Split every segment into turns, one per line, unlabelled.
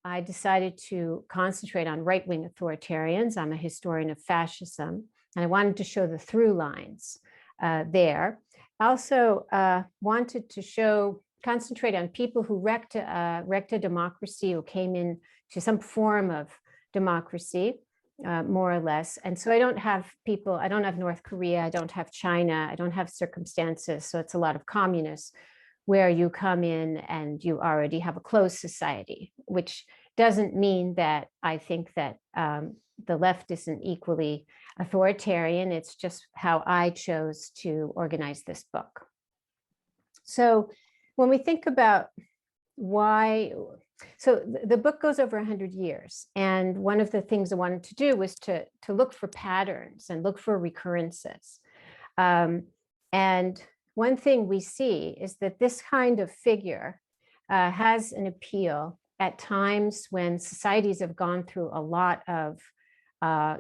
I decided to concentrate on right-wing authoritarians. I'm a historian of fascism, and I wanted to show the through lines there. I also wanted to concentrate on people who wrecked a democracy, who came in to some form of democracy, more or less. And so I don't have North Korea, I don't have China, I don't have circumstances. So it's a lot of communists where you come in and you already have a closed society, which doesn't mean that I think that the left isn't equally authoritarian. It's just how I chose to organize this book. So when we think about why, so the book goes over 100 years. And one of the things I wanted to do was to look for patterns and look for recurrences. And one thing we see is that this kind of figure has an appeal at times when societies have gone through a lot of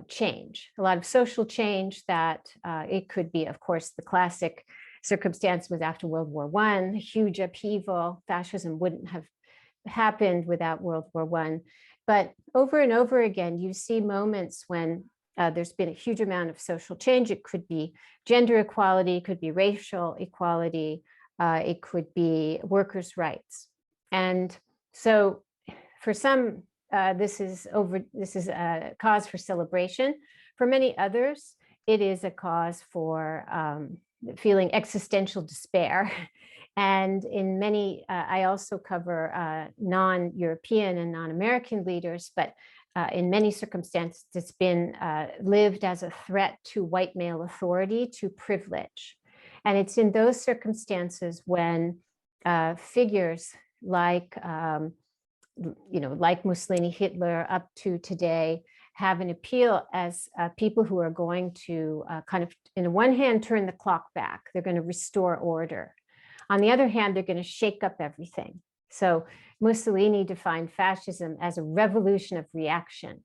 change, a lot of social change that it could be, of course, the classic circumstance was after World War I, huge upheaval. Fascism wouldn't have happened without World War I. But over and over again, you see moments when there's been a huge amount of social change. It could be gender equality, it could be racial equality, it could be workers' rights. And so for some, this is a cause for celebration. For many others, it is a cause for feeling existential despair. And in many, I also cover non-European and non-American leaders, but in many circumstances, it's been lived as a threat to white male authority, to privilege. And it's in those circumstances when figures like, like Mussolini, Hitler, up to today, have an appeal as people who are going to kind of, in one hand, turn the clock back. They're going to restore order. On the other hand, they're going to shake up everything. So Mussolini defined fascism as a revolution of reaction.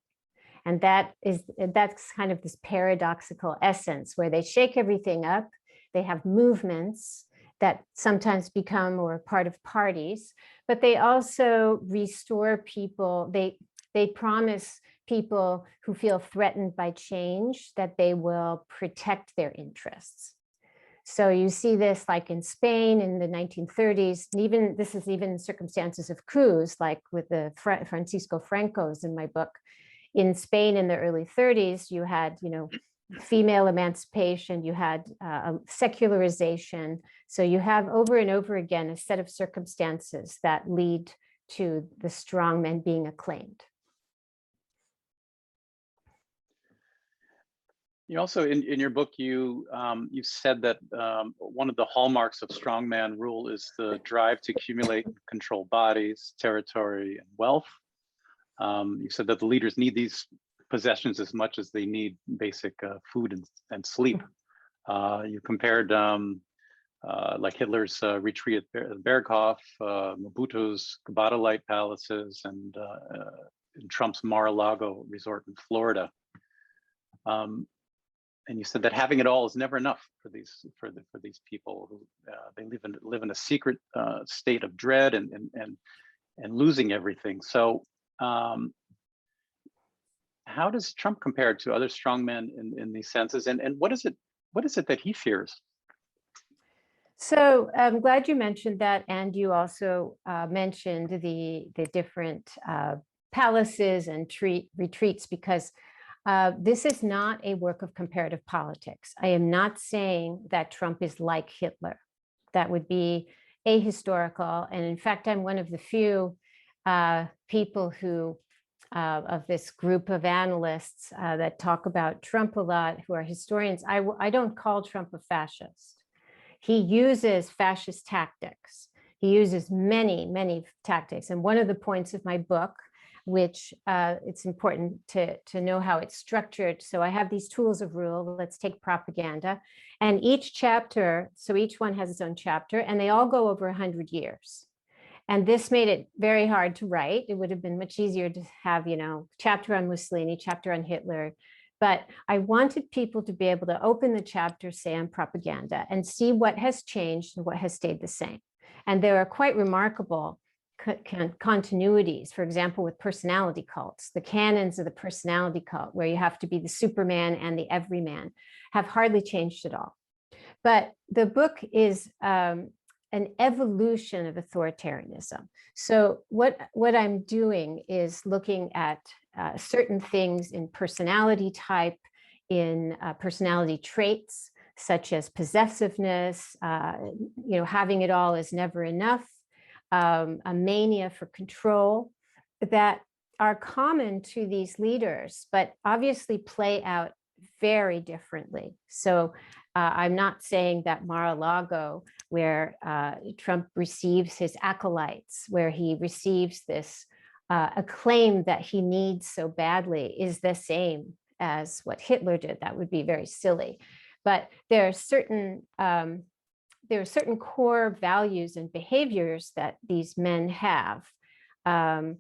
And that's kind of this paradoxical essence where they shake everything up. They have movements that sometimes become or are part of parties, but they also restore people. They promise people who feel threatened by change that they will protect their interests. So you see this like in Spain in the 1930s, and this is even circumstances of coups, like with the Francisco Franco's in my book. In Spain in the early 30s, you had, female emancipation, you had secularization. So you have over and over again a set of circumstances that lead to the strongmen being acclaimed.
You also, in your book, you said that one of the hallmarks of strongman rule is the drive to accumulate and control bodies, territory, and wealth. You said that the leaders need these possessions as much as they need basic food and sleep. You compared like Hitler's retreat at Berghof, Mobutu's Kabata-Light palaces, and Trump's Mar-a-Lago resort in Florida. And you said that having it all is never enough for these people who they live in a secret state of dread and losing everything. So how does Trump compare to other strongmen in these senses, and what is it that he fears?
So I'm glad you mentioned that, and you also mentioned the different palaces and retreats, because this is not a work of comparative politics. I am not saying that Trump is like Hitler. That would be ahistorical. And in fact, I'm one of the few people who, of this group of analysts that talk about Trump a lot, who are historians. I don't call Trump a fascist. He uses fascist tactics. He uses many, many tactics. And one of the points of my book, which it's important to know how it's structured. So I have these tools of rule. Let's take propaganda. And each chapter, so each one has its own chapter, and they all go over 100 years. And this made it very hard to write. It would have been much easier to have, chapter on Mussolini, chapter on Hitler. But I wanted people to be able to open the chapter, say, on propaganda, and see what has changed and what has stayed the same. And there are quite remarkable continuities, for example, with personality cults. The canons of the personality cult, where you have to be the Superman and the everyman, have hardly changed at all. But the book is an evolution of authoritarianism. So what I'm doing is looking at certain things in personality type, in personality traits, such as possessiveness, having it all is never enough, a mania for control, that are common to these leaders, but obviously play out very differently. So I'm not saying that Mar-a-Lago, where Trump receives his acolytes, where he receives this acclaim that he needs so badly, is the same as what Hitler did. That would be very silly. But there are certain core values and behaviors that these men have, and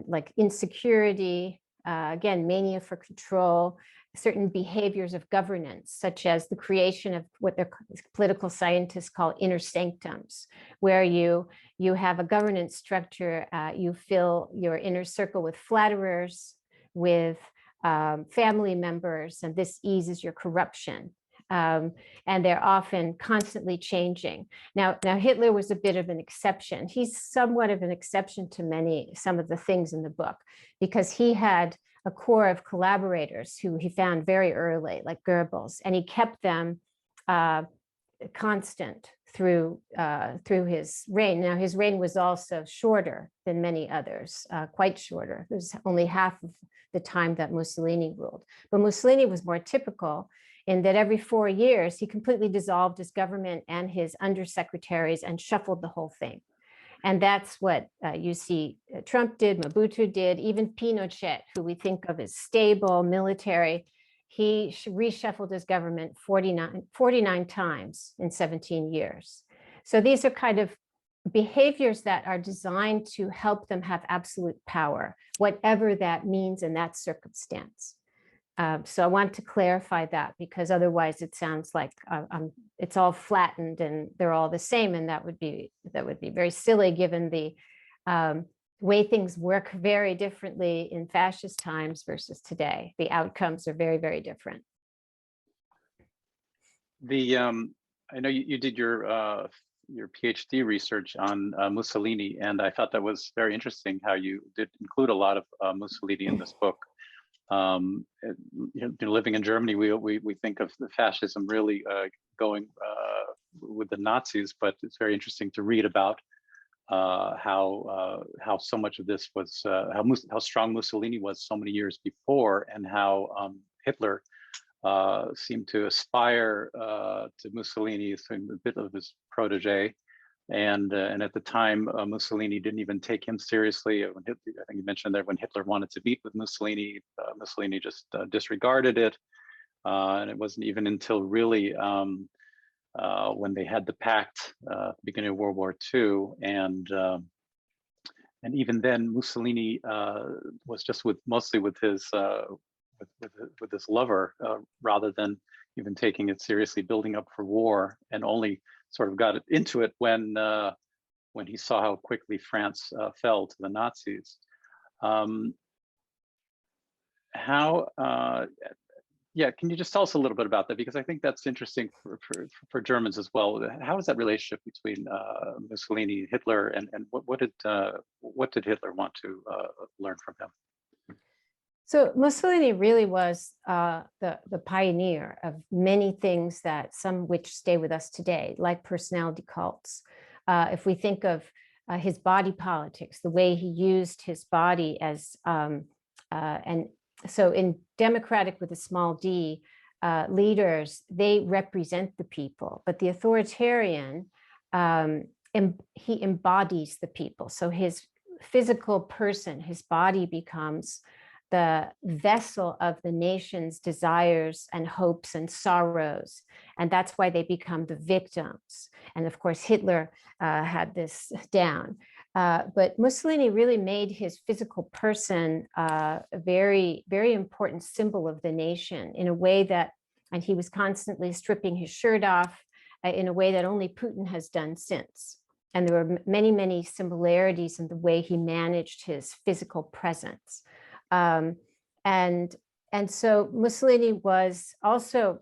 like insecurity, again, mania for control, certain behaviors of governance, such as the creation of what their political scientists call inner sanctums, where you have a governance structure, you fill your inner circle with flatterers, with family members, and this eases your corruption. And they're often constantly changing. Now Hitler was a bit of an exception. He's somewhat of an exception to some of the things in the book, because he had a core of collaborators who he found very early, like Goebbels, and he kept them constant through his reign. Now his reign was also shorter than many others, quite shorter. It was only half of the time that Mussolini ruled. But Mussolini was more typical in that every 4 years, he completely dissolved his government and his undersecretaries and shuffled the whole thing. And that's what you see Trump did, Mobutu did, even Pinochet, who we think of as stable, military. He reshuffled his government 49 times in 17 years. So these are kind of behaviors that are designed to help them have absolute power, whatever that means in that circumstance. So I want to clarify that, because otherwise it sounds like it's all flattened and they're all the same, and that would be very silly, given the way things work very differently in fascist times versus today. The outcomes are very, very different.
I know you did your PhD research on Mussolini, and I thought that was very interesting how you did include a lot of Mussolini in this book. Living in Germany, we think of the fascism really going with the Nazis, but it's very interesting to read about how so much of this was how strong Mussolini was so many years before, and how Hitler seemed to aspire to Mussolini, so a bit of his protege. And at the time, Mussolini didn't even take him seriously. I think you mentioned that when Hitler wanted to meet with Mussolini, Mussolini just disregarded it. And it wasn't even until really when they had the pact at the beginning of World War II, and even then Mussolini was just mostly with his lover, rather than even taking it seriously, building up for war, and only sort of got into it when he saw how quickly France fell to the Nazis. Can you just tell us a little bit about that? Because I think that's interesting for Germans as well. How is that relationship between Mussolini, Hitler, and what did Hitler want to learn from him?
So Mussolini really was the pioneer of many things, that some which stay with us today, like personality cults. If we think of his body politics, the way he used his body as, and so in democratic with a small d leaders, they represent the people, but the authoritarian, he embodies the people. So his physical person, his body, becomes the vessel of the nation's desires and hopes and sorrows. And that's why they become the victims. And of course, Hitler had this down. But Mussolini really made his physical person a very, very important symbol of the nation, in a way that, and he was constantly stripping his shirt off in a way that only Putin has done since. And there were many, many similarities in the way he managed his physical presence. And so Mussolini was also,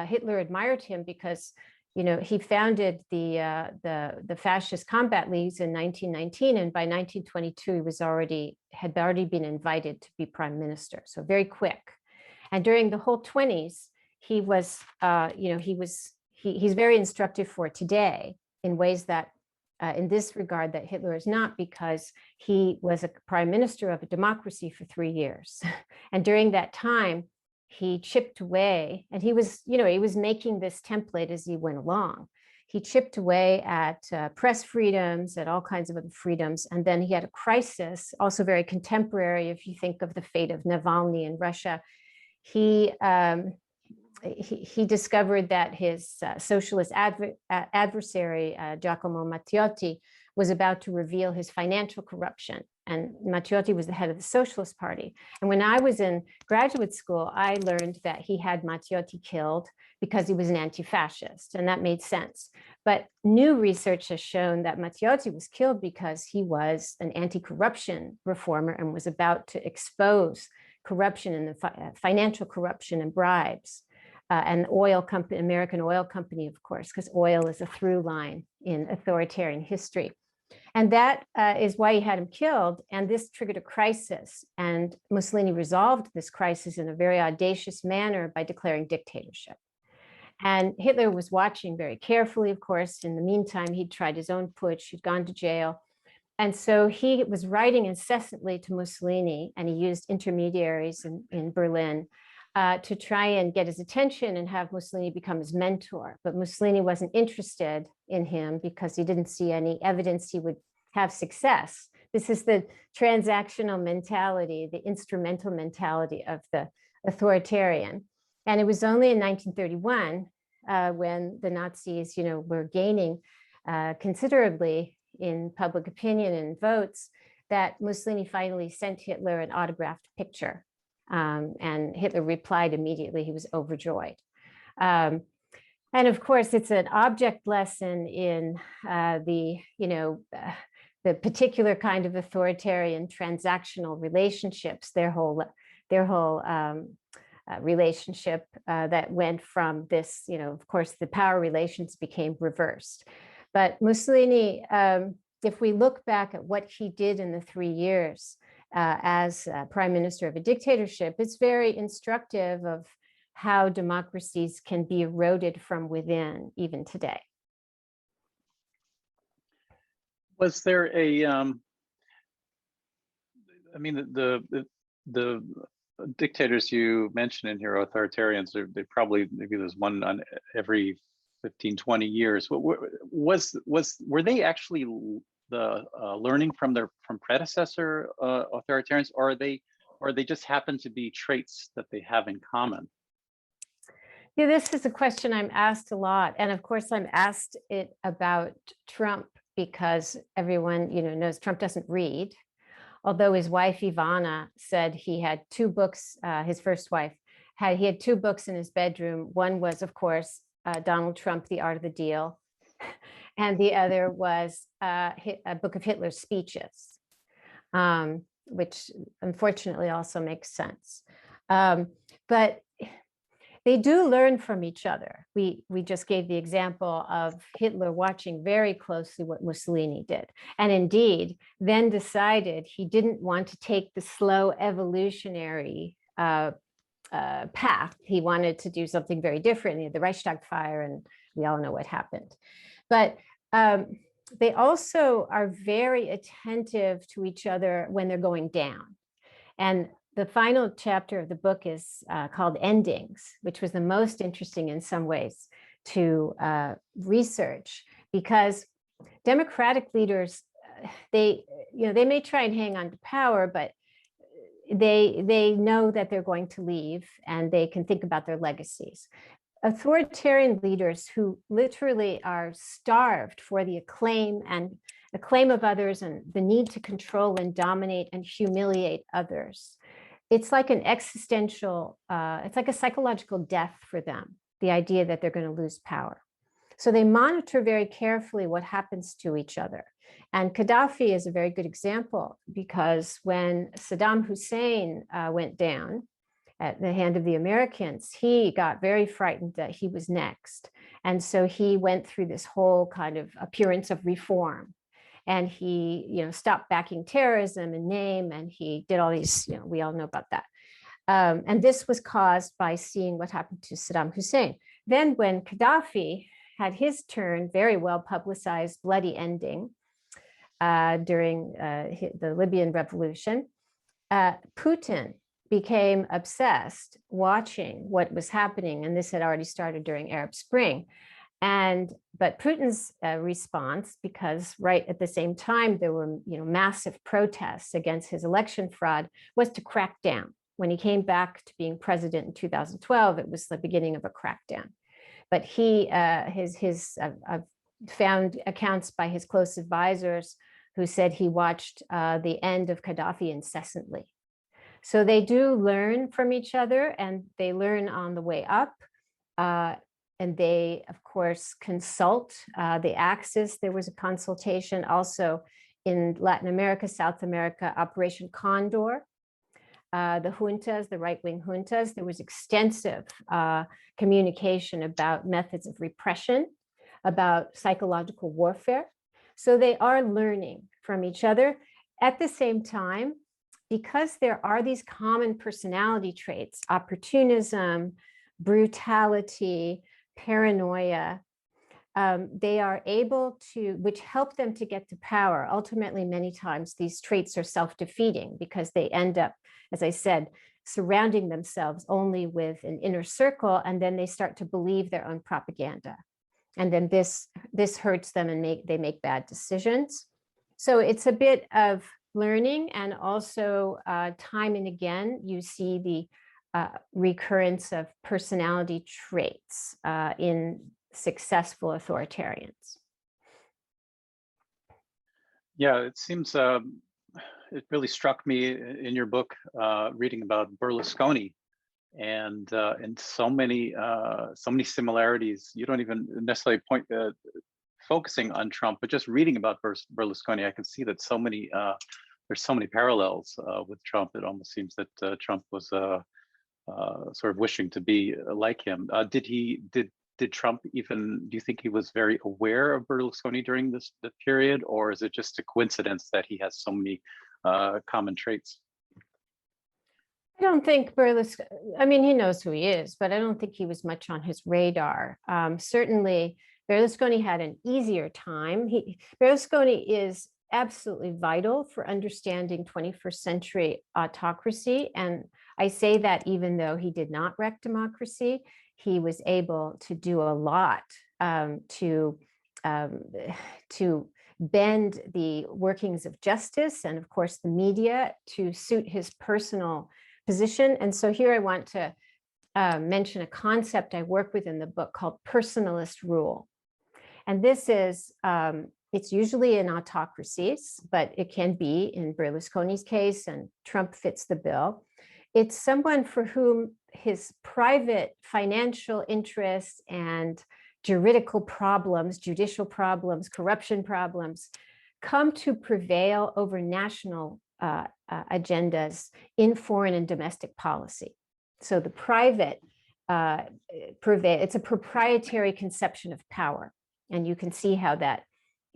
Hitler admired him because, you know, he founded the fascist combat leagues in 1919, and by 1922 he had already been invited to be prime minister. So very quick. And during the whole 20s, he was, he's very instructive for today in ways that, in this regard, that Hitler is not, because he was a prime minister of a democracy for 3 years. And during that time, he chipped away, and he was making this template as he went along. He chipped away at press freedoms, at all kinds of other freedoms. And then he had a crisis, also very contemporary, if you think of the fate of Navalny in Russia. He discovered that his socialist adversary, Giacomo Matteotti, was about to reveal his financial corruption. And Matteotti was the head of the Socialist Party. And when I was in graduate school, I learned that he had Matteotti killed because he was an anti-fascist, and that made sense. But new research has shown that Matteotti was killed because he was an anti-corruption reformer and was about to expose corruption and financial corruption and bribes. And American oil company, of course, because oil is a through line in authoritarian history. And that is why he had him killed. And this triggered a crisis. And Mussolini resolved this crisis in a very audacious manner by declaring dictatorship. And Hitler was watching very carefully, of course. In the meantime, he'd tried his own putsch, he'd gone to jail. And so he was writing incessantly to Mussolini, and he used intermediaries in Berlin to try and get his attention and have Mussolini become his mentor. But Mussolini wasn't interested in him because he didn't see any evidence he would have success. This is the transactional mentality, the instrumental mentality of the authoritarian. And it was only in 1931 when the Nazis, were gaining considerably in public opinion and votes, that Mussolini finally sent Hitler an autographed picture. And Hitler replied immediately. He was overjoyed. And of course, it's an object lesson in the particular kind of authoritarian transactional relationships, their whole relationship that went from this, of course, the power relations became reversed. But Mussolini, if we look back at what he did in the 3 years, as prime minister of a dictatorship, it's very instructive of how democracies can be eroded from within, even today.
Was there the dictators you mentioned in here, authoritarians, they probably, maybe there's one on every 15, 20 years. Were they actually learning from predecessor authoritarians, or they just happen to be traits that they have in common?
Yeah, this is a question I'm asked a lot, and of course I'm asked it about Trump because everyone knows Trump doesn't read. Although his wife Ivana said he had 2 books. His first wife he had 2 books in his bedroom. One was, of course, Donald Trump, The Art of the Deal. And the other was a book of Hitler's speeches, which unfortunately also makes sense. But they do learn from each other. We just gave the example of Hitler watching very closely what Mussolini did, and indeed then decided he didn't want to take the slow evolutionary path. He wanted to do something very different. He had the Reichstag fire, and we all know what happened. But they also are very attentive to each other when they're going down. And the final chapter of the book is called Endings, which was the most interesting in some ways to research, because democratic leaders, they may try and hang on to power, but they know that they're going to leave, and they can think about their legacies. Authoritarian leaders who literally are starved for the acclaim of others and the need to control and dominate and humiliate others. It's like an existential, it's like a psychological death for them, the idea that they're going to lose power. So they monitor very carefully what happens to each other. And Gaddafi is a very good example, because when Saddam Hussein went down at the hand of the Americans, he got very frightened that he was next. And so he went through this whole kind of appearance of reform. And he, stopped backing terrorism in name, and he did all these, we all know about that. And this was caused by seeing what happened to Saddam Hussein. Then when Gaddafi had his turn, very well publicized, bloody ending during the Libyan revolution, Putin became obsessed watching what was happening. And this had already started during Arab Spring. But Putin's response, because right at the same time there were massive protests against his election fraud, was to crack down. When he came back to being president in 2012, it was the beginning of a crackdown. But he found accounts by his close advisors who said he watched the end of Gaddafi incessantly. So they do learn from each other, and they learn on the way up. And they, of course, consult the Axis. There was a consultation also in Latin America, South America, Operation Condor. The juntas, the right-wing juntas, there was extensive communication about methods of repression, about psychological warfare. So they are learning from each other. At the same time, because there are these common personality traits, opportunism, brutality, paranoia, they are able to, which help them to get to power. Ultimately, many times these traits are self-defeating, because they end up, as I said, surrounding themselves only with an inner circle, and then they start to believe their own propaganda. And then this hurts them, and they make bad decisions. So it's a bit of learning, and also time and again, you see the recurrence of personality traits in successful authoritarians.
Yeah, it seems it really struck me in your book reading about Berlusconi, and so many similarities. You don't even necessarily point focusing on Trump, but just reading about Berlusconi, I can see that there's so many parallels with Trump. It almost seems that Trump was sort of wishing to be like him. Did Trump even, do you think he was very aware of Berlusconi during the period, or is it just a coincidence that he has so many common traits?
I don't think Berlusconi, I mean, he knows who he is, but I don't think he was much on his radar. Certainly, Berlusconi had an easier time. Berlusconi is absolutely vital for understanding 21st century autocracy. And I say that even though he did not wreck democracy, he was able to do a lot to bend the workings of justice and, of course, the media to suit his personal position. And so here I want to mention a concept I work with in the book called personalist rule. And this is, it's usually in autocracies, but it can be in Berlusconi's case, and Trump fits the bill. It's someone for whom his private financial interests and juridical problems, judicial problems, corruption problems come to prevail over national agendas in foreign and domestic policy. So the private it's a proprietary conception of power. And you can see how that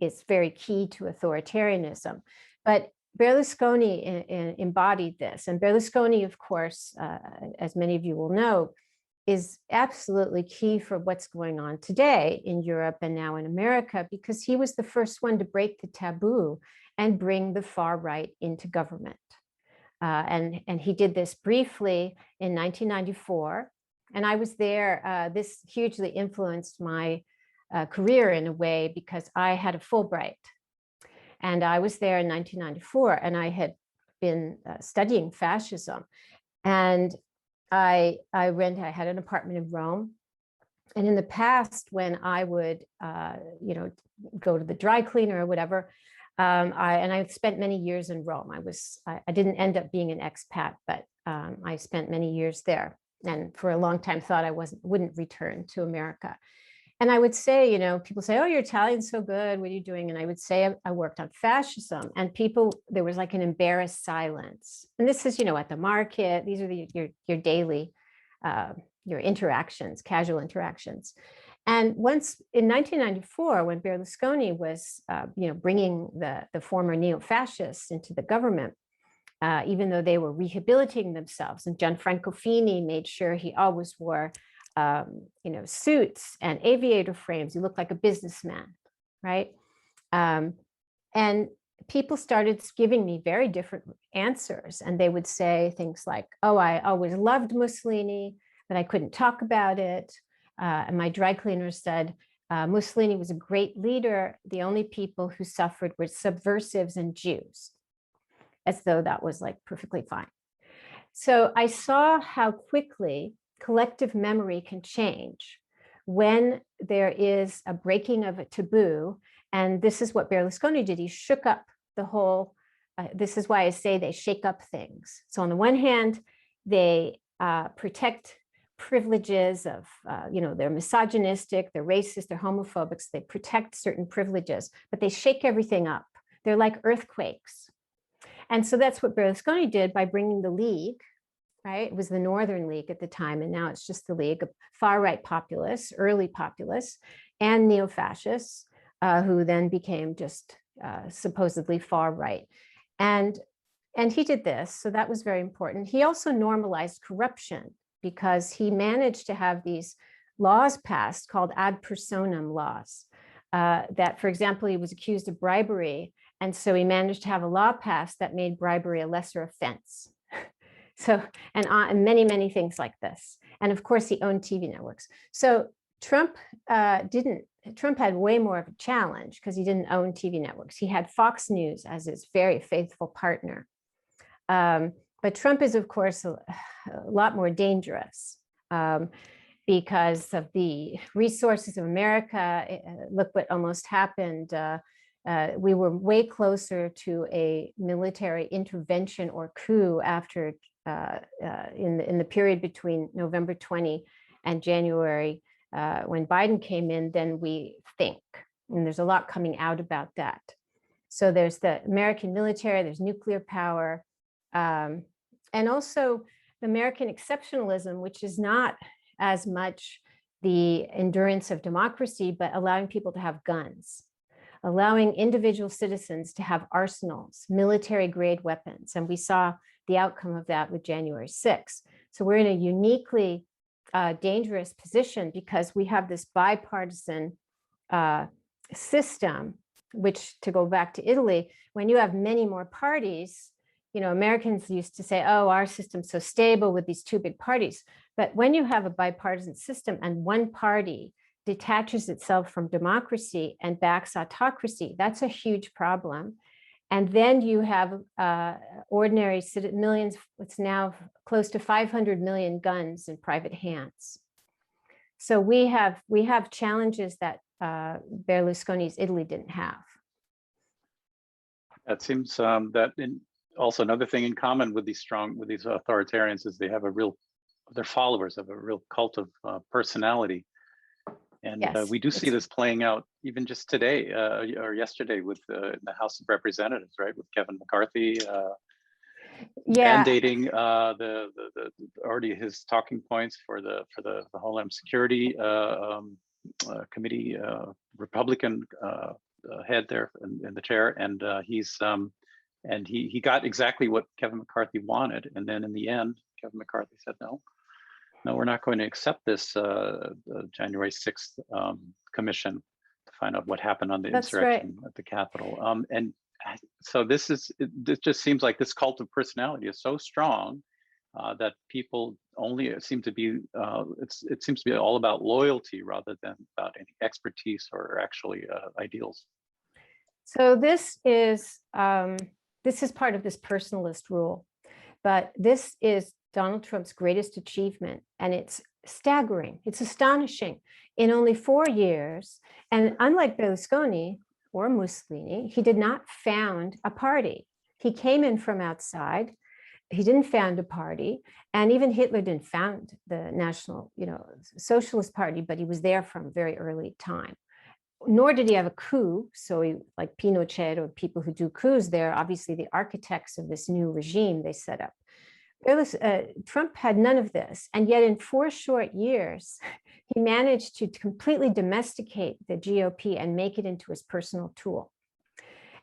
is very key to authoritarianism. But Berlusconi embodied this. And Berlusconi, of course, as many of you will know, is absolutely key for what's going on today in Europe and now in America, because he was the first one to break the taboo and bring the far right into government. And he did this briefly in 1994. And I was there. This hugely influenced my career in a way, because I had a Fulbright. And I was there in 1994, and I had been studying fascism. And I had an apartment in Rome. And in the past, when I would, go to the dry cleaner or whatever, I spent many years in Rome. I didn't end up being an expat, but I spent many years there, and for a long time thought I wouldn't return to America. And I would say, people say, oh, your Italian's so good. What are you doing? And I would say I worked on fascism, and there was like an embarrassed silence. And this is, at the market, these are your daily, your interactions, casual interactions. And once in 1994, when Berlusconi was, bringing the former neo-fascists into the government, even though they were rehabilitating themselves, and Gianfranco Fini made sure he always wore suits and aviator frames. You look like a businessman, right? And people started giving me very different answers. And they would say things like, oh, I always loved Mussolini, but I couldn't talk about it. And my dry cleaner said, Mussolini was a great leader. The only people who suffered were subversives and Jews, as though that was like perfectly fine. So I saw how quickly collective memory can change when there is a breaking of a taboo. And this is what Berlusconi did. He shook up the whole, this is why I say they shake up things. So on the one hand, they protect privileges of, they're misogynistic, they're racist, they're homophobic, so they protect certain privileges, but they shake everything up. They're like earthquakes. And so that's what Berlusconi did by bringing the League, right? It was the Northern League at the time, and now it's just the League of far-right populists, early populists, and neo-fascists, who then became just supposedly far-right. And he did this, so that was very important. He also normalized corruption because he managed to have these laws passed called ad personam laws, that, for example, he was accused of bribery, and so he managed to have a law passed that made bribery a lesser offense. So, and many, many things like this. And of course, he owned TV networks. So Trump had way more of a challenge because he didn't own TV networks. He had Fox News as his very faithful partner. But Trump is, of course, a lot more dangerous because of the resources of America. Look what almost happened. We were way closer to a military intervention or coup after in the period between November 20 and January when Biden came in than we think. And there's a lot coming out about that. So there's the American military, there's nuclear power, and also the American exceptionalism, which is not as much the endurance of democracy, but allowing people to have guns, allowing individual citizens to have arsenals, military grade weapons. And we saw the outcome of that with January 6th. So we're in a uniquely dangerous position because we have this bipartisan system, which, to go back to Italy, when you have many more parties, Americans used to say, oh, our system's so stable with these two big parties. But when you have a bipartisan system and one party detaches itself from democracy and backs autocracy, that's a huge problem. And then you have ordinary millions, it's now close to 500 million guns in private hands. So we have challenges that Berlusconi's Italy didn't have.
It seems that also another thing in common with these authoritarians is they have their followers have a real cult of personality. And yes, we do see this playing out even just today or yesterday with the House of Representatives, right? With Kevin McCarthy mandating already his talking points for the Homeland Security Committee, Republican head there in the chair, and he got exactly what Kevin McCarthy wanted, and then in the end, Kevin McCarthy said no, we're not going to accept this January 6th commission to find out what happened on the insurrection at the Capitol. And so this just seems like this cult of personality is so strong that people only seem to be, it seems to be all about loyalty rather than about any expertise or actually ideals.
So this is part of this personalist rule, but this is Donald Trump's greatest achievement, and it's staggering. It's astonishing. In only 4 years, and unlike Berlusconi or Mussolini, he did not found a party. He came in from outside, he didn't found a party, and even Hitler didn't found the National, Socialist Party, but he was there from a very early time. Nor did he have a coup. So he, like Pinochet or people who do coups, they're obviously the architects of this new regime they set up. Trump had none of this. And yet in 4 short years, he managed to completely domesticate the GOP and make it into his personal tool.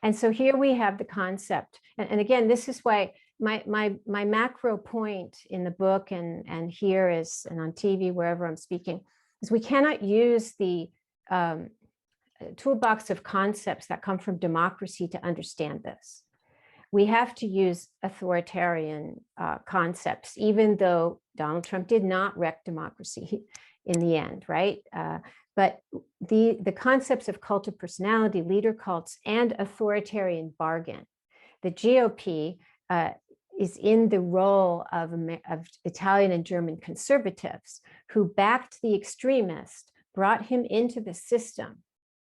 And so here we have the concept. And again, this is why my macro point in the book and here is, and on TV, wherever I'm speaking, is we cannot use the toolbox of concepts that come from democracy to understand this. We have to use authoritarian concepts, even though Donald Trump did not wreck democracy in the end, right? But the concepts of cult of personality, leader cults, and authoritarian bargain. The GOP is in the role of Italian and German conservatives who backed the extremist, brought him into the system.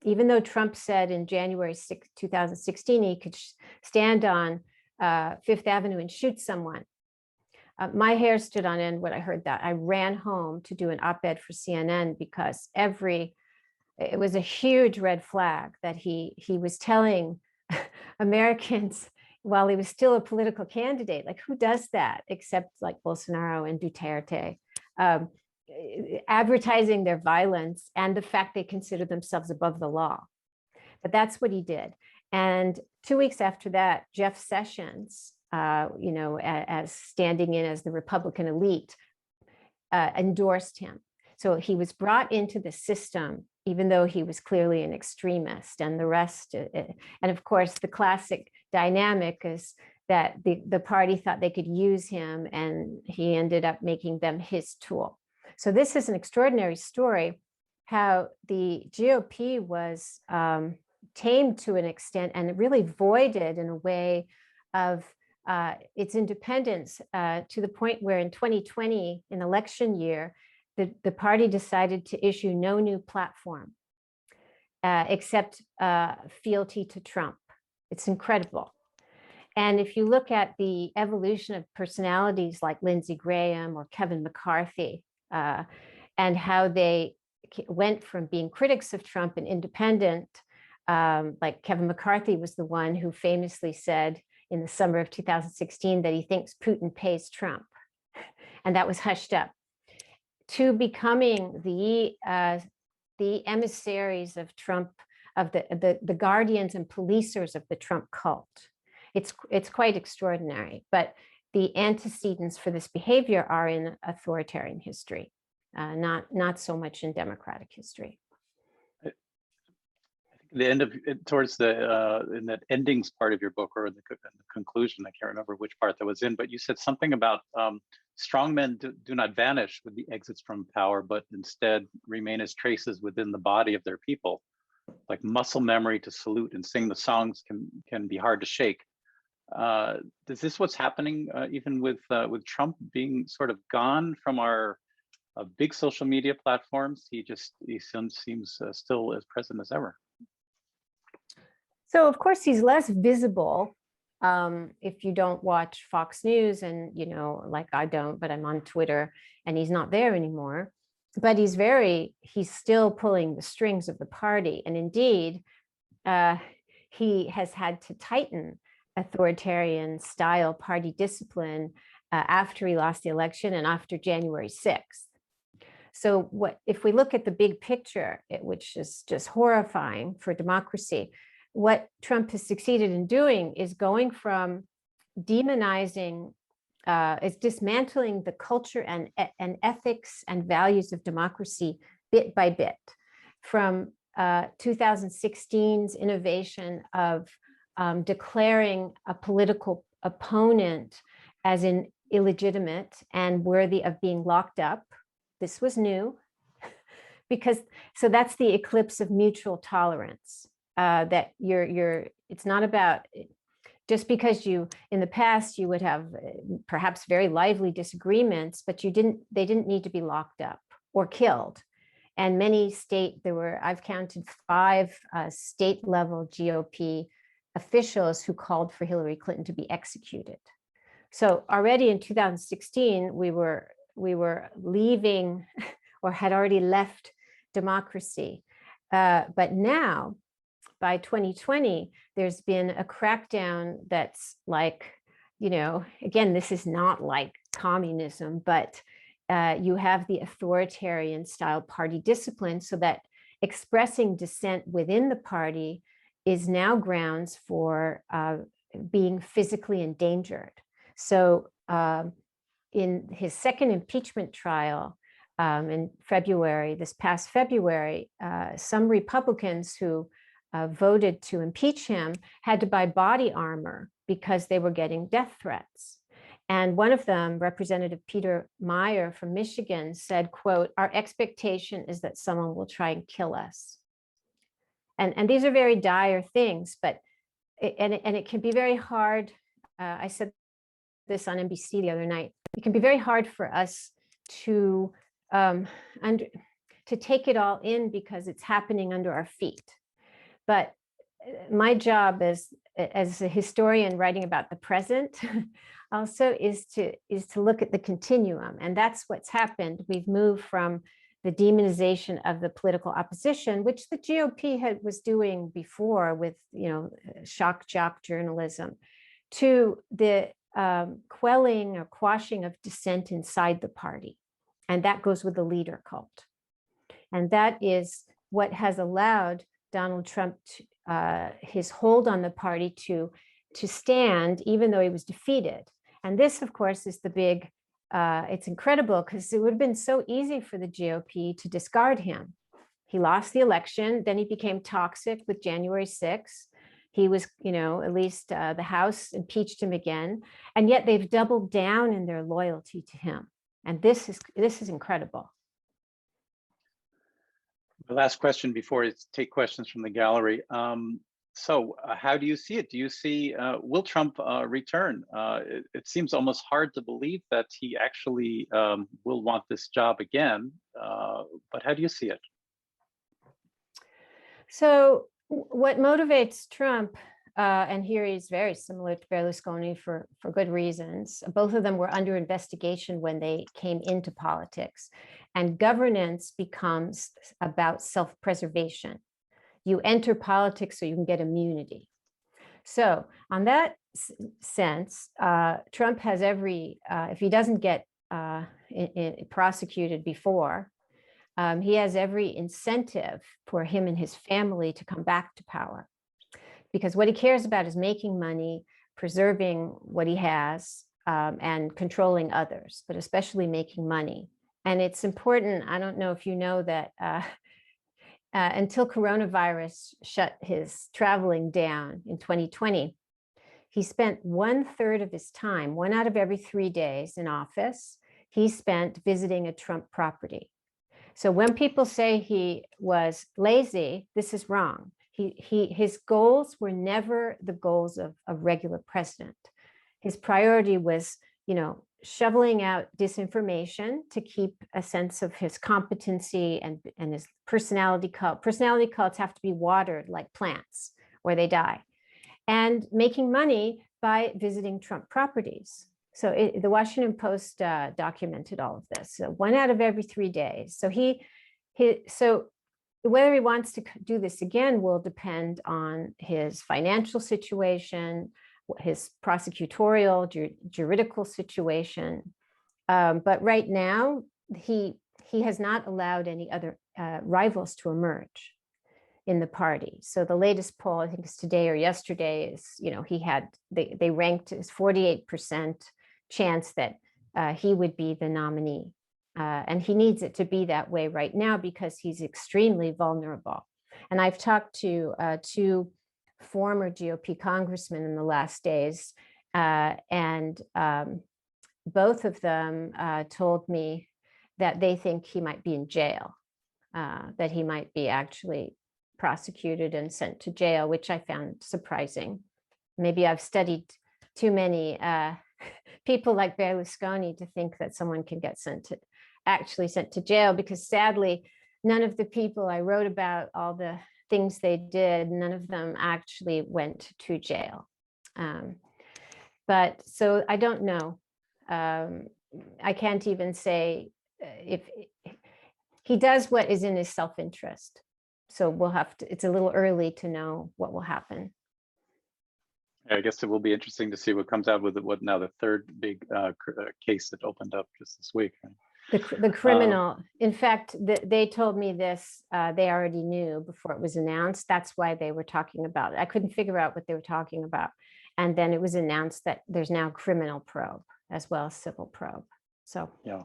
Even though Trump said in January 2016, he could stand on Fifth Avenue and shoot someone. My hair stood on end when I heard that. I ran home to do an op-ed for CNN because it was a huge red flag that he was telling Americans while he was still a political candidate. Like, who does that except like Bolsonaro and Duterte? Advertising their violence and the fact they consider themselves above the law. But that's what he did. And 2 weeks after that, Jeff Sessions, as standing in as the Republican elite, endorsed him. So he was brought into the system, even though he was clearly an extremist, and the rest. And of course, the classic dynamic is that the party thought they could use him, and he ended up making them his tool. So this is an extraordinary story, how the GOP was tamed to an extent and really voided in a way of its independence to the point where in 2020, in election year, the party decided to issue no new platform except fealty to Trump. It's incredible. And if you look at the evolution of personalities like Lindsey Graham or Kevin McCarthy, and how they went from being critics of Trump and independent, like Kevin McCarthy was the one who famously said in the summer of 2016 that he thinks Putin pays Trump, and that was hushed up, to becoming the emissaries of Trump, of the guardians and policers of the Trump cult. It's quite extraordinary, but the antecedents for this behavior are in authoritarian history, not so much in democratic history.
The end of towards the in that endings part of your book, or the conclusion, I can't remember which part that was in, but you said something about strongmen do not vanish with the exits from power, but instead remain as traces within the body of their people. Like muscle memory to salute and sing the songs can be hard to shake. Is this what's happening even with Trump being sort of gone from our big social media platforms? He seems still as present as ever.
So of course he's less visible if you don't watch Fox News, and like I don't, but I'm on Twitter, and he's not there anymore. But he's still pulling the strings of the party, and indeed he has had to tighten authoritarian style party discipline after he lost the election and after January 6th. So if we look at the big picture, which is just horrifying for democracy, what Trump has succeeded in doing is going from demonizing, is dismantling the culture and ethics and values of democracy bit by bit. From 2016's innovation of declaring a political opponent as illegitimate and worthy of being locked up. This was new, so that's the eclipse of mutual tolerance. That it's not about, just because in the past you would have perhaps very lively disagreements, but they didn't need to be locked up or killed. And I've counted 5 state level GOP officials who called for Hillary Clinton to be executed. So already in 2016, we were leaving or had already left democracy. But now, by 2020, there's been a crackdown that's like, again, this is not like communism, but you have the authoritarian style party discipline, so that expressing dissent within the party is now grounds for being physically endangered. So in his second impeachment trial in February, this past February, some Republicans who voted to impeach him had to buy body armor because they were getting death threats. And one of them, Representative Peter Meyer from Michigan, said, quote, "Our expectation is that someone will try and kill us." And these are very dire things, but it can be very hard. I said this on NBC the other night. It can be very hard for us to take it all in because it's happening under our feet. But my job as a historian writing about the present also is to look at the continuum, and that's what's happened. We've moved from the demonization of the political opposition, which the GOP was doing before with shock jock journalism, to the quelling or quashing of dissent inside the party, and that goes with the leader cult, and that is what has allowed Donald Trump his hold on the party to stand, even though he was defeated. And this, of course, is the big, it's incredible because it would have been so easy for the GOP to discard him. He lost the election, then he became toxic with January 6th. He was, at least the House impeached him again, and yet they've doubled down in their loyalty to him. And this is incredible.
The last question before I take questions from the gallery. So how do you see it? Do you see, will Trump return? It seems almost hard to believe that he actually will want this job again, but how do you see it?
So what motivates Trump, and here he's very similar to Berlusconi for good reasons. Both of them were under investigation when they came into politics, and governance becomes about self-preservation. You enter politics so you can get immunity. So on that sense, Trump has every, if he doesn't get prosecuted before, he has every incentive for him and his family to come back to power. Because what he cares about is making money, preserving what he has, and controlling others, but especially making money. And it's important, I don't know if you know that until coronavirus shut his traveling down in 2020, he spent 1/3 of his time, 1 out of every 3 days in office, he spent visiting a Trump property. So when people say he was lazy, this is wrong. His goals were never the goals of a regular president. His priority was, shoveling out disinformation to keep a sense of his competency and his personality cult. Personality cults have to be watered like plants or they die. And making money by visiting Trump properties. So the Washington Post documented all of this. So 1 out of every 3 days. So so whether he wants to do this again will depend on his financial situation, his prosecutorial, juridical situation. But right now, he has not allowed any other rivals to emerge in the party. So the latest poll, I think it's today or yesterday, is, they ranked as 48% chance that he would be the nominee. And he needs it to be that way right now because he's extremely vulnerable. And I've talked to 2 former GOP congressmen in the last days, and both of them told me that they think he might be in jail, that he might be actually prosecuted and sent to jail, which I found surprising. Maybe I've studied too many people like Berlusconi to think that someone can get actually sent to jail, because sadly, none of the people I wrote about, all the things they did, none of them actually went to jail. But so I don't know. I can't even say if he does what is in his self-interest. So we'll have to, it's a little early to know what will happen.
I guess it will be interesting to see what comes out with what now the third big case that opened up just this week.
The criminal, in fact, they told me this, they already knew before it was announced. That's why they were talking about it. I couldn't figure out what they were talking about. And then it was announced that there's now criminal probe as well as civil probe. So
yeah.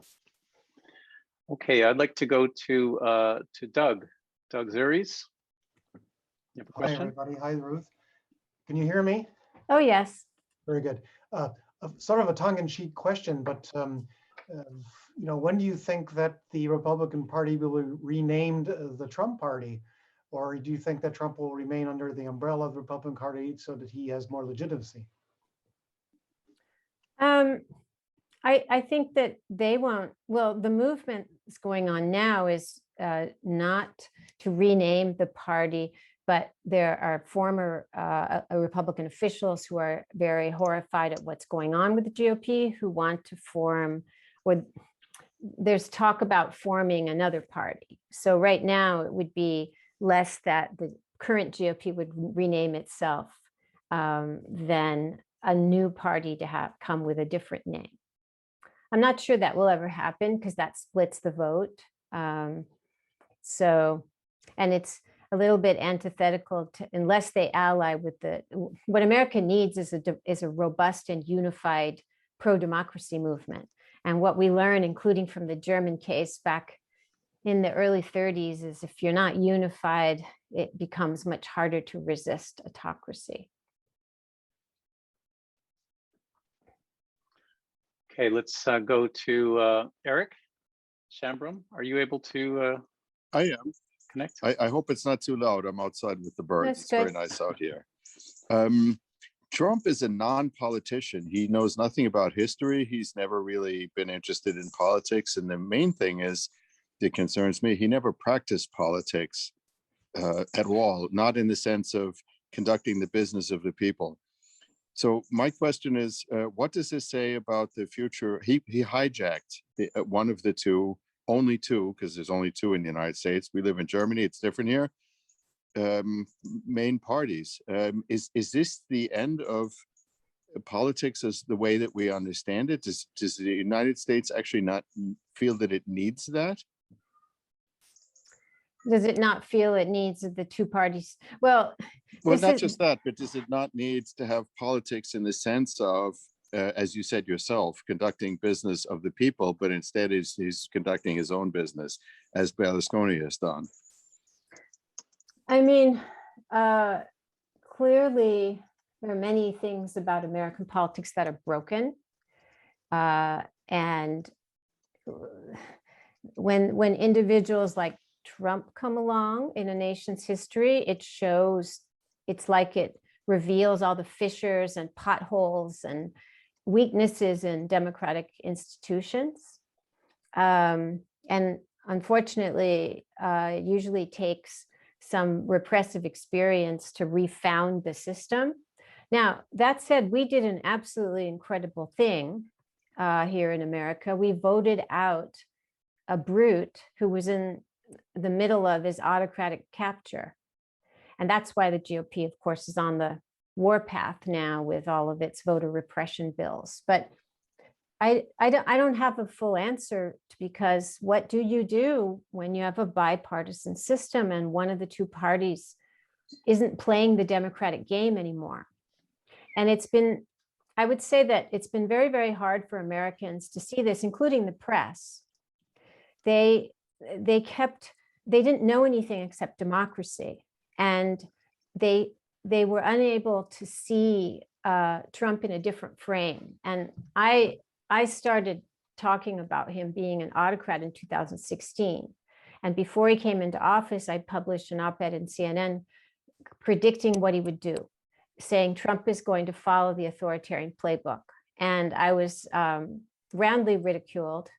Okay, I'd like to go to Doug Zeres. You have a question?
Hi, everybody. Hi, Ruth. Can you hear me?
oh yes.
Very good. Sort of a tongue-in-cheek question, but when do you think that the Republican Party will be renamed the Trump Party? Or do you think that Trump will remain under the umbrella of the Republican Party so that he has more legitimacy?
I think that they won't. Well, the movement that's going on now is not to rename the party, but there are former Republican officials who are very horrified at what's going on with the GOP, who want to form, or there's talk about forming another party. So right now it would be less that the current GOP would rename itself than a new party to have come with a different name. I'm not sure that will ever happen because that splits the vote. And it's a little bit antithetical to, unless they ally with what America needs is a robust and unified pro-democracy movement. And what we learn, including from the German case back in the early 30s, is if you're not unified, it becomes much harder to resist autocracy.
Okay, let's go to Eric Shambrum. Are you able to
I am.
connect?
I hope it's not too loud. I'm outside with the birds.
That's
It's
good.
very nice out here. Trump is a non-politician. He knows nothing about history. He's never really been interested in politics. And the main thing is, that concerns me, he never practiced politics at all, not in the sense of conducting the business of the people. So my question is, what does this say about the future? He hijacked one of the two, only two, because there's only two in the United States. We live in Germany, it's different here. Main parties. Is this the end of politics as the way that we understand it? Does the United States actually not feel that it needs that?
Does it not feel it needs the two parties? Well,
Not just that, but does it not need to have politics in the sense of, as you said yourself, conducting business of the people, but instead he's conducting his own business, as Berlusconi has done?
I mean, clearly there are many things about American politics that are broken. And when individuals like Trump come along in a nation's history, it shows, it's like it reveals all the fissures and potholes and weaknesses in democratic institutions. And unfortunately, it usually takes some repressive experience to refound the system. Now, that said, we did an absolutely incredible thing here in America. We voted out a brute who was in the middle of his autocratic capture. And that's why the GOP, of course, is on the warpath now with all of its voter repression bills. But I don't have a full answer, because what do you do when you have a bipartisan system and one of the two parties isn't playing the democratic game anymore? And I would say that it's been very, very hard for Americans to see this, including the press. They didn't know anything except democracy, and they were unable to see Trump in a different frame. And I started talking about him being an autocrat in 2016. And before he came into office, I published an op-ed in CNN predicting what he would do, saying Trump is going to follow the authoritarian playbook. And I was roundly ridiculed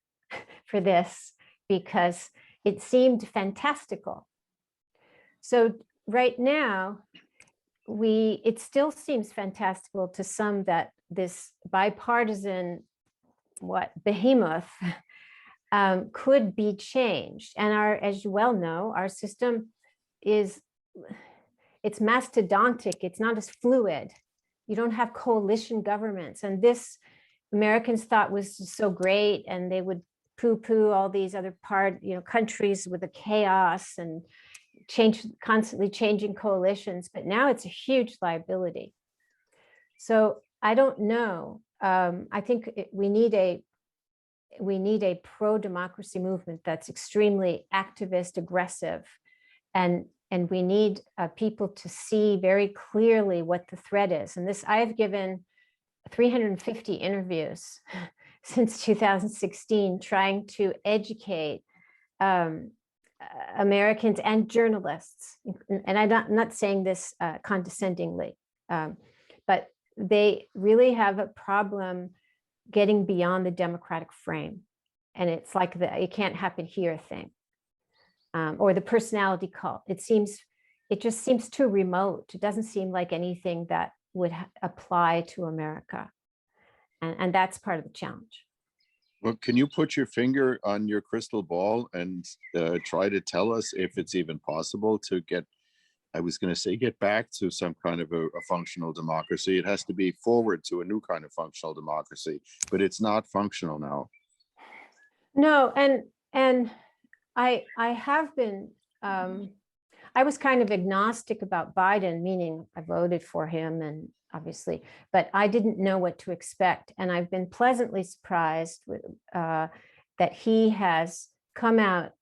for this because it seemed fantastical. So right now, it still seems fantastical to some that this bipartisan behemoth could be changed. And as you well know, our system it's mastodontic. It's not as fluid. You don't have coalition governments. And this Americans thought was so great, and they would poo-poo all these other countries with the chaos and constantly changing coalitions. But now it's a huge liability. So I don't know. I think we need a pro-democracy movement that's extremely activist, aggressive, and we need people to see very clearly what the threat is. And I've given 350 interviews since 2016, trying to educate Americans and journalists. And I'm not saying this condescendingly, but they really have a problem getting beyond the democratic frame. And it's like it can't happen here thing, or the personality cult. It just seems too remote. It doesn't seem like anything that would apply to America. And that's part of the challenge.
Well, can you put your finger on your crystal ball and try to tell us if it's even possible to get back to some kind of a functional democracy? It has to be forward to a new kind of functional democracy, but it's not functional now.
No, and I have been, I was kind of agnostic about Biden, meaning I voted for him, and obviously, but I didn't know what to expect. And I've been pleasantly surprised that he has come out,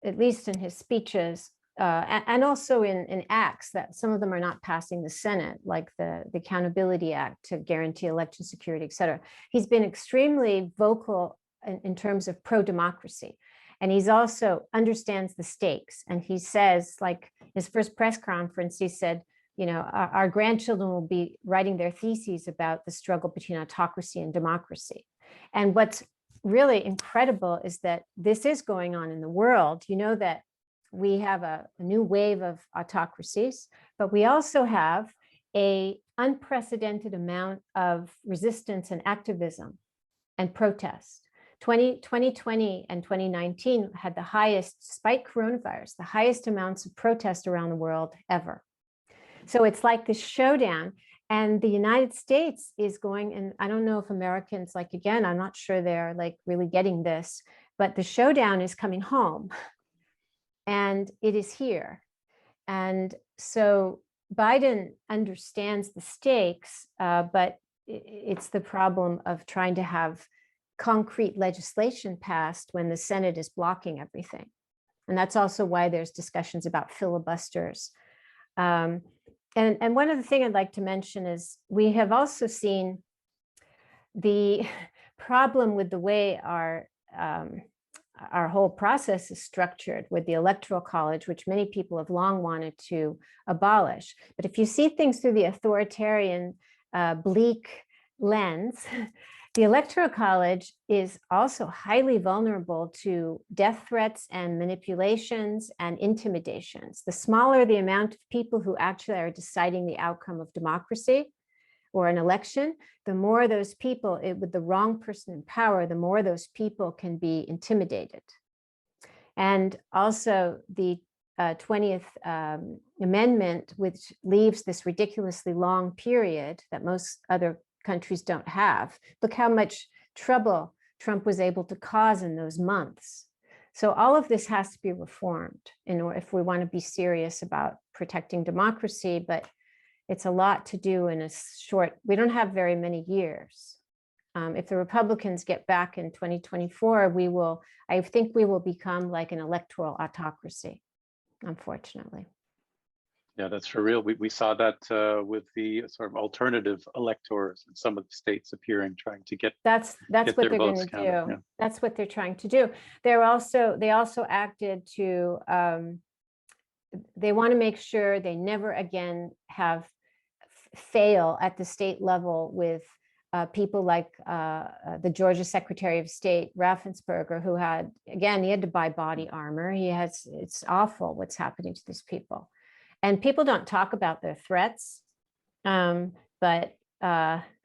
at least in his speeches, and also in acts, that some of them are not passing the Senate, like the Accountability Act to guarantee election security, et cetera. He's been extremely vocal in terms of pro-democracy. And he's also understands the stakes. And he says, like his first press conference, he said, our grandchildren will be writing their theses about the struggle between autocracy and democracy. And what's really incredible is that this is going on in the world. You know that we have a new wave of autocracies, but we also have an unprecedented amount of resistance and activism and protest. 2020 and 2019 had the highest, despite coronavirus, the highest amounts of protest around the world ever. So it's like this showdown, and the United States is going, and I don't know if Americans, again, I'm not sure they're really getting this, but the showdown is coming home, and it is here. And so Biden understands the stakes, but it's the problem of trying to have concrete legislation passed when the Senate is blocking everything. And that's also why there's discussions about filibusters. And one other thing I'd like to mention is we have also seen the problem with the way our whole process is structured with the Electoral College, which many people have long wanted to abolish. But if you see things through the authoritarian, bleak lens, the Electoral College is also highly vulnerable to death threats and manipulations and intimidations. The smaller the amount of people who actually are deciding the outcome of democracy or an election, the more those people, with the wrong person in power, the more those people can be intimidated. And also the 20th Amendment, which leaves this ridiculously long period that most other countries don't have. Look how much trouble Trump was able to cause in those months. So all of this has to be reformed if we want to be serious about protecting democracy, but it's a lot to do in a we don't have very many years. If the Republicans get back in 2024, I think we will become like an electoral autocracy, unfortunately.
Yeah, that's for real. We saw that with the sort of alternative electors in some of the states appearing, trying to get
that's what they're going to do. Yeah. That's what they're trying to do. They also acted to they want to make sure they never again fail at the state level with people like the Georgia Secretary of State Raffensperger, who he had to buy body armor. It's awful what's happening to these people. And people don't talk about their threats. but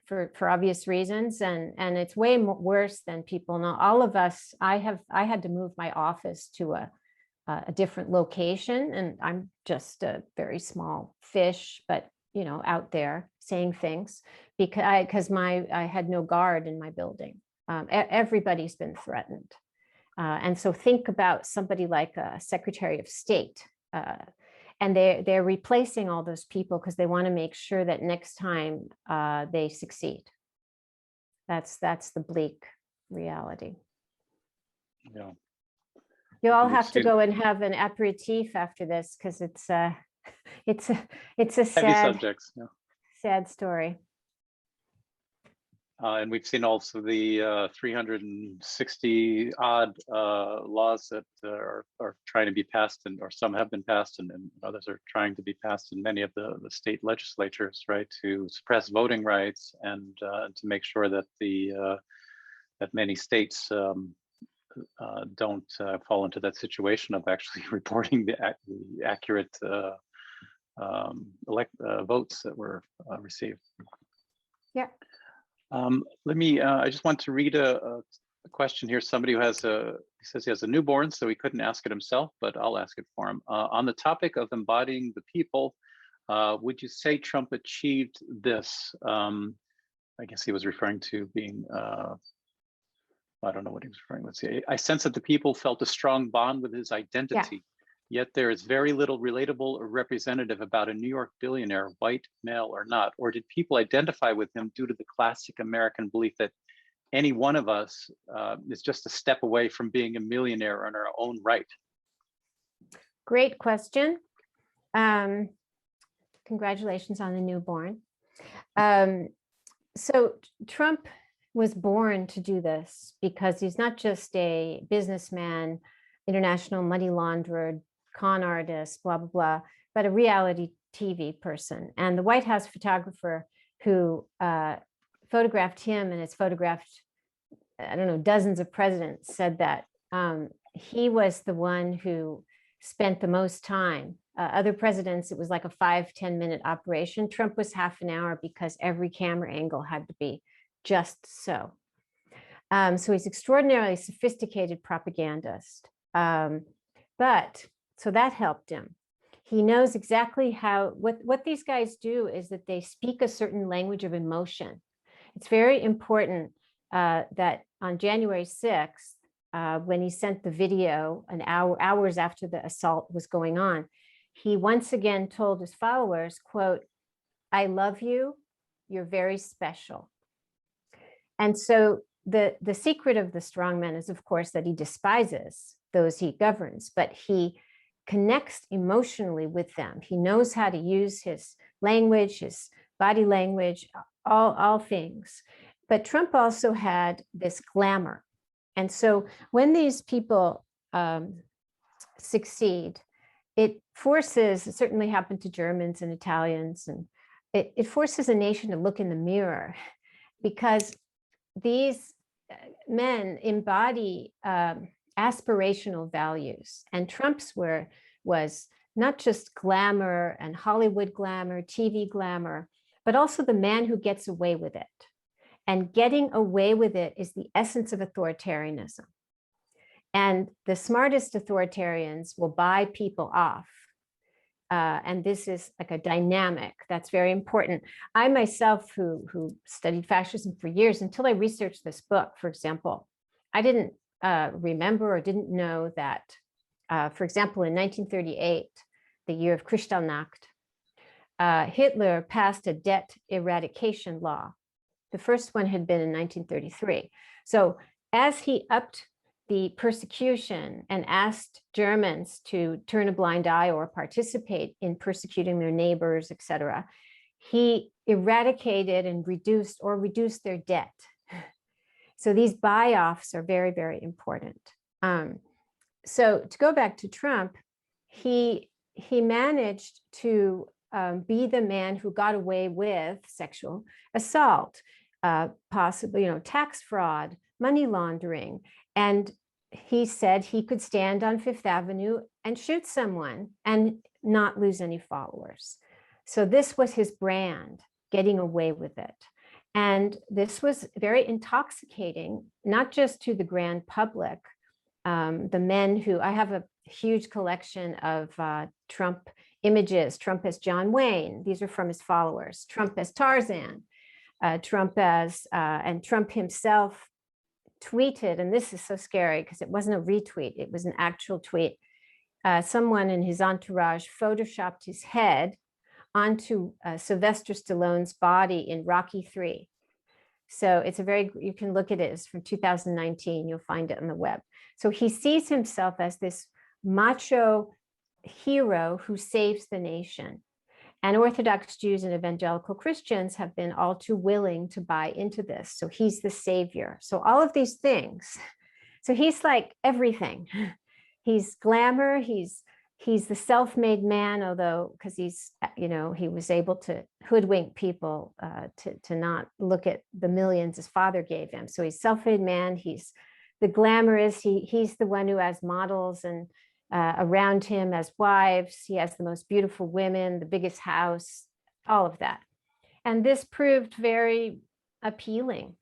for obvious reasons, and it's way worse than people know. All of us, I had to move my office to a different location, and I'm just a very small fish, but out there saying things because I had no guard in my building. Everybody's been threatened. And so think about somebody like a Secretary of State, and they're replacing all those people because they want to make sure that next time they succeed. That's the bleak reality.
Yeah.
You all have to go and have an aperitif after this because it's a
Heavy subjects. Yeah.
Sad story.
And we've seen also the 360 odd laws that are trying to be passed, or some have been passed, and others are trying to be passed in many of the state legislatures, right, to suppress voting rights and to make sure that that many states don't fall into that situation of actually reporting the accurate votes that were received.
Yeah.
I just want to read a question here. Somebody who he says he has a newborn, so he couldn't ask it himself, but I'll ask it for him. On the topic of embodying the people, would you say Trump achieved this? I guess he was referring to being, I don't know what he was referring to. Let's see. I sense that the people felt a strong bond with his identity. Yeah. Yet there is very little relatable or representative about a New York billionaire, white, male, or not. Or did people identify with him due to the classic American belief that any one of us is just a step away from being a millionaire in our own right?
Great question. Congratulations on the newborn. So Trump was born to do this because he's not just a businessman, international money launderer, con artist, blah, blah, blah, but a reality TV person. And the White House photographer who photographed him and has photographed, I don't know, dozens of presidents said that he was the one who spent the most time. Other presidents, it was like a 5-10 minute operation. Trump was half an hour because every camera angle had to be just so. So he's extraordinarily sophisticated propagandist. So that helped him. He knows exactly how, what these guys do is that they speak a certain language of emotion. It's very important that on January 6th, when he sent the video hours after the assault was going on, he once again told his followers, quote, "I love you, you're very special." And so the secret of the strongman is, of course, that he despises those he governs, but he connects emotionally with them. He knows how to use his language, his body language, all things. But Trump also had this glamour. And so when these people succeed, it forces, it certainly happened to Germans and Italians, and it forces a nation to look in the mirror, because these men embody aspirational values. And Trump's was not just glamour and Hollywood glamour, TV glamour, but also the man who gets away with it. And getting away with it is the essence of authoritarianism. And the smartest authoritarians will buy people off. And this is like a dynamic that's very important. I myself, who studied fascism for years, until I researched this book, for example, I didn't remember or didn't know that, for example, in 1938, the year of Kristallnacht, Hitler passed a debt eradication law. The first one had been in 1933. So as he upped the persecution and asked Germans to turn a blind eye or participate in persecuting their neighbors, etc., he eradicated and reduced their debt. So these buy-offs are very, very important. So to go back to Trump, he managed to be the man who got away with sexual assault, possibly, tax fraud, money laundering. And he said he could stand on Fifth Avenue and shoot someone and not lose any followers. So this was his brand, getting away with it. And this was very intoxicating, not just to the grand public. The men who, I have a huge collection of Trump images, Trump as John Wayne, these are from his followers, Trump as Tarzan, Trump as, and Trump himself tweeted, and this is so scary because it wasn't a retweet, it was an actual tweet. Someone in his entourage photoshopped his head onto Sylvester Stallone's body in Rocky III. So it's a very, you can look at it, it's from 2019, you'll find it on the web. So he sees himself as this macho hero who saves the nation. And Orthodox Jews and evangelical Christians have been all too willing to buy into this. So he's the savior. So all of these things. So he's like everything. He's glamour, he's the self-made man, although, because he's, you know, he was able to hoodwink people to not look at the millions his father gave him. So he's self-made man, he's the glamorous, he's the one who has models and around him as wives, he has the most beautiful women, the biggest house, all of that. And this proved very appealing.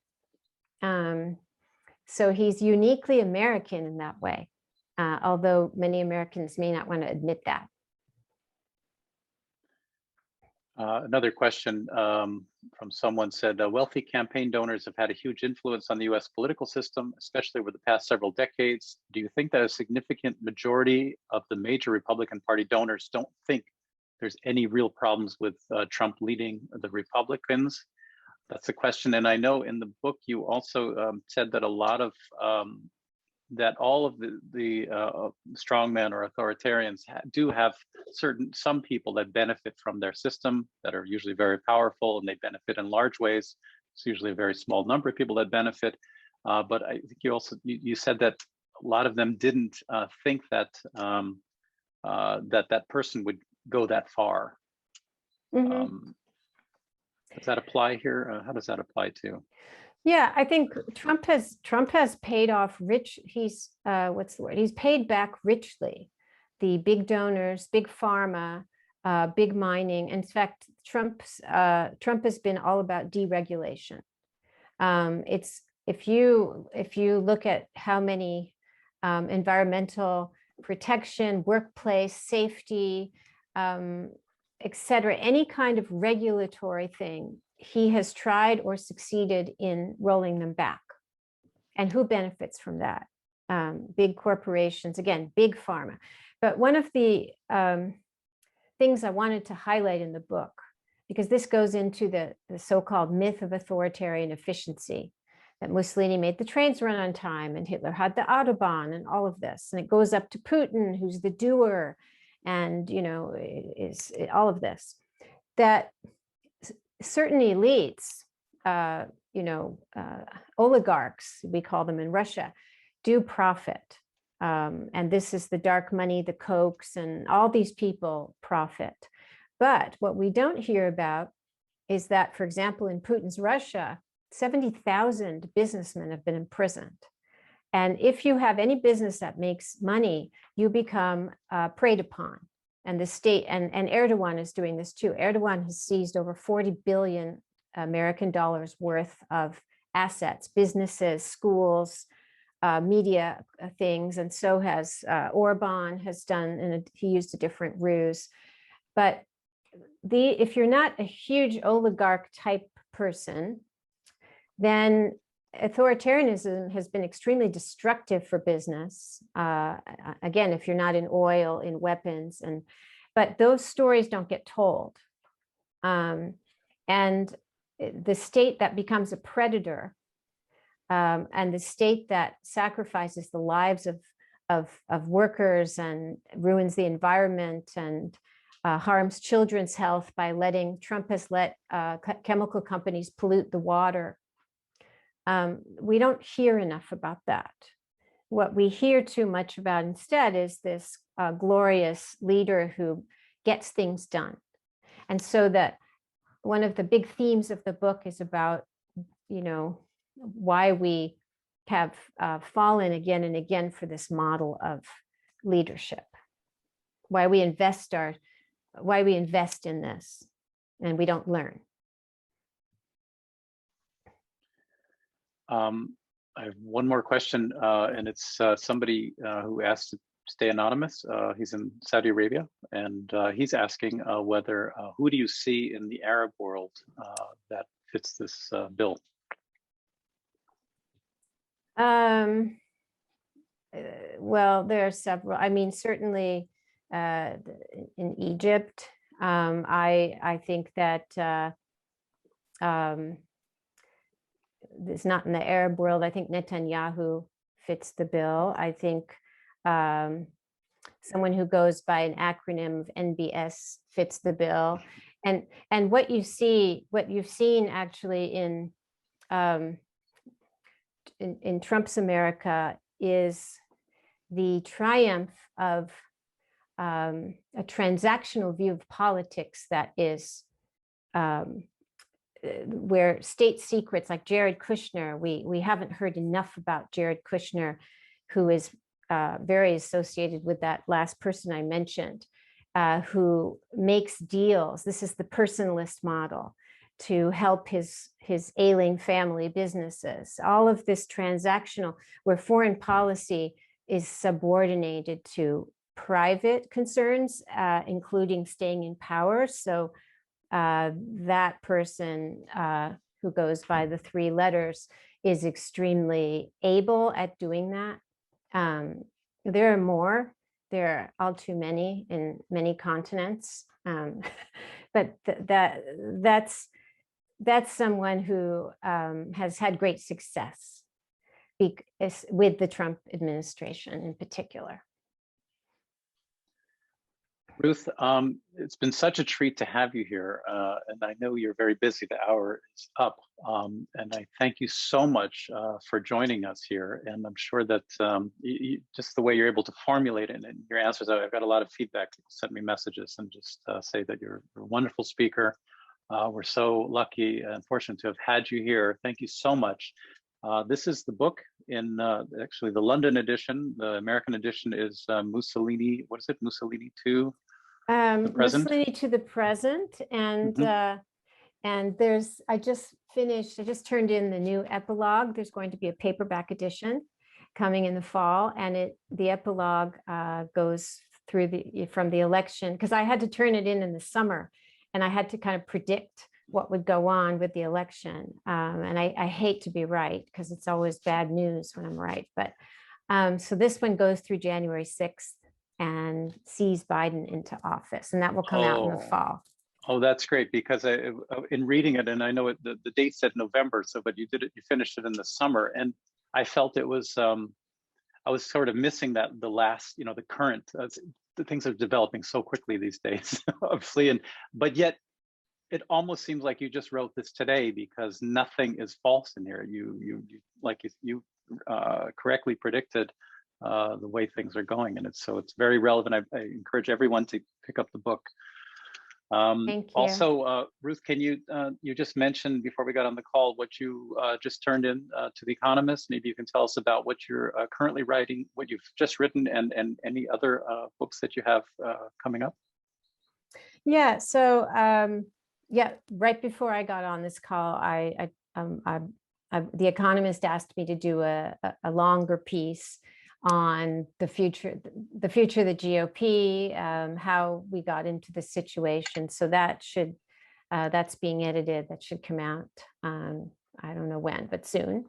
So he's uniquely American in that way. Although many Americans may not want to admit that.
Another question from someone said, wealthy campaign donors have had a huge influence on the US political system, especially over the past several decades. Do you think that a significant majority of the major Republican Party donors don't think there's any real problems with Trump leading the Republicans? That's the question. And I know in the book, you also said that a lot of that all of the strongmen or authoritarians do have some people that benefit from their system that are usually very powerful, and they benefit in large ways. It's usually a very small number of people that benefit. But I think you also, you said that a lot of them didn't think that that person would go that far. Mm-hmm. Does that apply here? How does that apply to?
Yeah, I think Trump has paid off rich. He's what's the word? He's paid back richly the big donors, big pharma, big mining. In fact, Trump has been all about deregulation. It's if you look at how many environmental protection, workplace safety, et cetera, any kind of regulatory thing, he has tried or succeeded in rolling them back. And who benefits from that? Big corporations, again, big pharma. But one of the things I wanted to highlight in the book, because this goes into the so-called myth of authoritarian efficiency, that Mussolini made the trains run on time and Hitler had the Autobahn and all of this. And it goes up to Putin, who's the doer, and, you know, is all of this. That certain elites, oligarchs, we call them in Russia, do profit. And this is the dark money, the Kochs, and all these people profit. But what we don't hear about is that, for example, in Putin's Russia, 70,000 businessmen have been imprisoned. And if you have any business that makes money, you become preyed upon. And the state, and Erdogan is doing this too. Erdogan has seized over 40 billion American dollars worth of assets, businesses, schools, media things. And so has Orban has done, and he used a different ruse. But if you're not a huge oligarch type person, then authoritarianism has been extremely destructive for business. Again, if you're not in oil, in weapons, but those stories don't get told. And the state that becomes a predator, and the state that sacrifices the lives of workers and ruins the environment and harms children's health by Trump has let chemical companies pollute the water. We don't hear enough about that. What we hear too much about instead is this glorious leader who gets things done. And so that one of the big themes of the book is about, why we have fallen again and again for this model of leadership, why we invest in this. and we don't learn.
I have one more question, and it's somebody who asked to stay anonymous. He's in Saudi Arabia, and he's asking whether who do you see in the Arab world that fits this bill?
Well, there are several. I mean, certainly in Egypt, I think that it's not in the Arab world. I think Netanyahu fits the bill. I think someone who goes by an acronym of NBS fits the bill. And what you've seen actually in Trump's America is the triumph of a transactional view of politics that is where state secrets, like Jared Kushner, we haven't heard enough about Jared Kushner, who is very associated with that last person I mentioned, who makes deals. This is the personalist model to help his ailing family businesses. All of this transactional, where foreign policy is subordinated to private concerns, including staying in power. So that person who goes by the three letters is extremely able at doing that. There are more. There are all too many in many continents. But that's someone who has had great success with the Trump administration in particular.
Ruth, it's been such a treat to have you here, and I know you're very busy. The hour is up, and I thank you so much for joining us here. And I'm sure that just the way you're able to formulate it and your answers, I've got a lot of feedback. People send me messages and just say that you're a wonderful speaker. We're so lucky and fortunate to have had you here. Thank you so much. This is the book in actually the London edition. The American edition is Mussolini. What is it? Mussolini to the present.
Mussolini to the present, and and I just turned in the new epilogue. There's going to be a paperback edition coming in the fall, and the epilogue goes through from the election, because I had to turn it in the summer, and I had to kind of predict what would go on with the election. And I hate to be right, because it's always bad news when I'm right. But so this one goes through January 6th and sees Biden into office, and that will come out in the fall.
Oh, that's great, because in reading it, and I know the date said November, but you finished it in the summer, and I felt it was, I was sort of missing the last, the current, the things are developing so quickly these days, obviously, but yet, it almost seems like you just wrote this today, because nothing is false in here. You correctly predicted the way things are going, and it's very relevant. I encourage everyone to pick up the book.
Thank you.
Also, Ruth, can you just mentioned before we got on the call what you just turned in to The Economist? Maybe you can tell us about what you're currently writing, what you've just written, and any other books that you have coming up.
Yeah. So. Yeah, right before I got on this call, The Economist asked me to do a longer piece on the future of the GOP, how we got into the situation. So that's being edited. That should come out. I don't know when, but soon.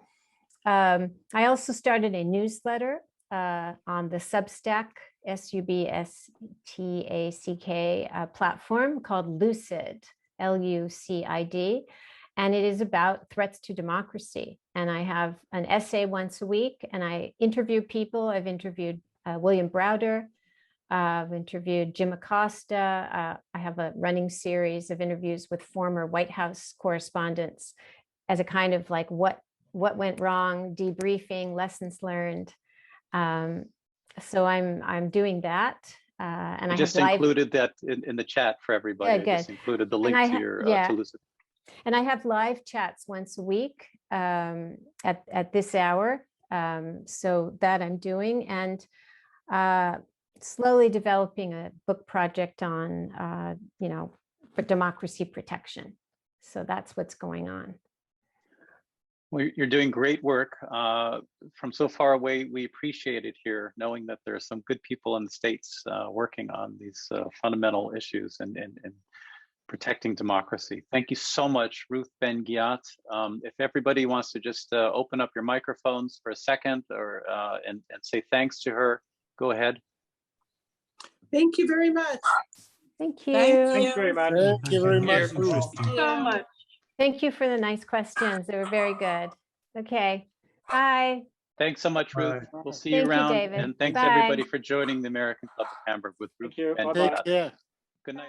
I also started a newsletter on the Substack, SUBSTACK platform called Lucid. LUCID, and it is about threats to democracy. And I have an essay once a week, and I interview people. I've interviewed William Browder, I've interviewed Jim Acosta. I have a running series of interviews with former White House correspondents as a kind of like what went wrong, debriefing, lessons learned. So I'm doing that. And I
just included that in the chat for everybody.
Yeah,
I just included the link to your to Lucid.
And I have live chats once a week at this hour. So that I'm doing, and slowly developing a book project on for democracy protection. So that's what's going on.
Well, you're doing great work. From so far away, we appreciate it here, knowing that there are some good people in the States working on these fundamental issues and protecting democracy. Thank you so much, Ruth Ben-Ghiat. If everybody wants to just open up your microphones for a second or and say thanks to her, go ahead.
Thank you very much.
Thank you.
Thank you very much.
Thank you very much.
Thank you.
So much.
Thank you for the nice questions. They were very good. Okay. Bye.
Thanks so much, Ruth.
Bye.
We'll see
Thank
you
you,
around.
David.
And thanks
Bye.
everybody for joining the American Club of Hamburg with Ruth
Thank you.
Ben-Ghiat.
Bye-bye.
Take care.
Good night.